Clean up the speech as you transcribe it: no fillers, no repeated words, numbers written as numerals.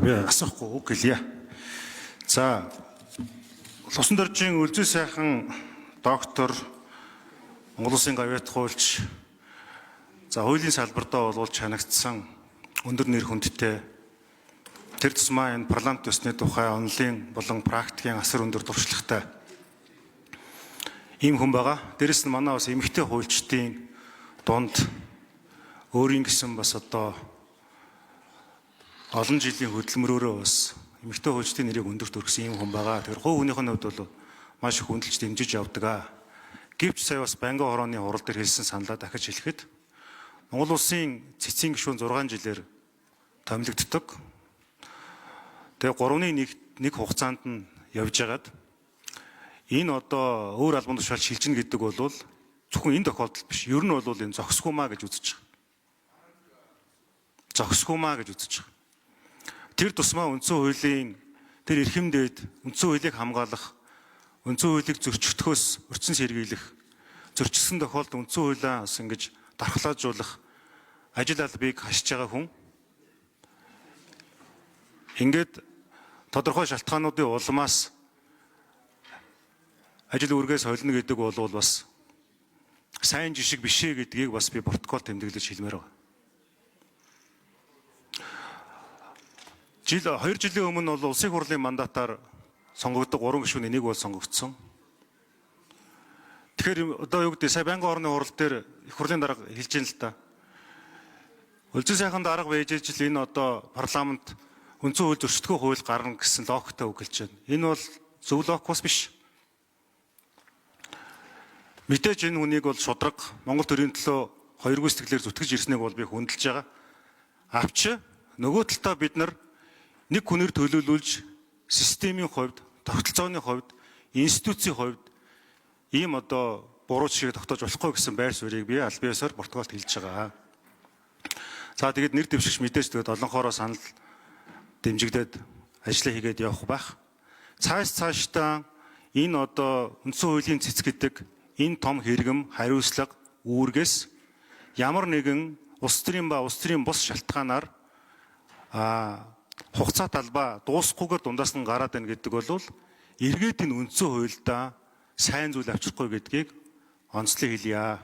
би асуухгүй үг гэлье. За Лусан доржийн үлзий сайхан доктор Монгол Улсын гавьяат хуульч за хуулийн салбартаа болвол чанагдсан өндөр нэр хүндтэй тэр тусмаа энэ парламент төсний тухай онлын болон практикийн асар өндөр туршлагатай ийм хүн байгаа. Дээрэс нь манай бас эмэгтэй хуульчдын дунд өөрийн гэсэн бас одоо олон жилийн хөдөлмөрөөрөө бас эмэгтэй хуульчдын нэрийг өндөрт өргөсөн ийм хүн байгаа. Тэгэхээр хувь хүнийх нь хувьд бол маш их хөндлөж дэмжиж явдаг. Гэвч сая бас Банган хорооны хурал дээр хэлсэн саналаа дахиж хэлэхэд Монгол Улсын цэцгийн гишүүн 6 жилээр томилогддог. Тэгээ 3-1 хугацаанд нь явж байгаад энэ одоо өөр албан тушаал шилжинэ гэдэг бол зөвхөн энэ тохиолдолд биш. Ер нь бол энэ зохисгүймаа гэж үзэж байгаа. Зохисгүймаа гэж үзэж байгаа. Тэр тусмаа үндсэн хуулийн тэр эрхэмдээд үндсэн хуулийг хамгаалах, үндсэн хуулийг зөрчигдөхөөс өрчсөн сэргийлэх, зөрчилсөн тохиолдолд үндсэн хуулиа бас ингэж дархлаажуулах ажил албыг хашиж байгаа хүн ингээд тодорхой шалтгаануудын улмаас ажил үргээс холино гэдэг бол бас сайн жишг биш ээ гэдгийг бас би протокол тэмдэглэж хэлмээр байна. 2 жилийн өмнө бол улсын хурлын мандатаар сонгогддог 3 гишүүний нэг бол сонгогдсон. Тэгэхээр одоо юу гэдэг сая Банган хорооны хурал дээр их хурлын дарга хэлж ийн л та. Үлзий сайхан дарга байж ижил энэ одоо парламент үндсэн хууль зөрчилдөггүй хууль гарна гэсэн логиктой үг хэлж байна. Энэ бол зөв логик биш. Мэдээж энэ хүнийг бол шудраг Монгол төрийн төлөө хоёргүй сэтгэлээр зүтгэж ирснийг бол би хүндэлж байгаа. Авч нөгөө талдаа бид нар нэг хүнээр төлөөлүүлж системийн хувьд, тогтолцооны хувьд, институцийн хувьд ийм одоо буруу жишээ тогтоож болохгүй гэсэн байр суурийг би аль биесээр протоколд хэлж байгаа. За тэгээд нэр дэвшигч мэдээж тэгээд олонхоороо санал дэмжигдээд ажлаа хийгээд явах байх. Цаашдаа энэ одоо үндсэн хуулийн цэц гэдэг энэ том хэрэгэм хариуцлага үүргээс ямар нэгэн улс төрийн ба улс төрийн бус шалтгаанаар хугацаа талбай дуусахгүйгээр дундаас нь гараад байна гэдэг бол эргээд энэ үндсэн хуульдаа сайн зүйл авчрахгүй гэдгийг онцлог хэлье.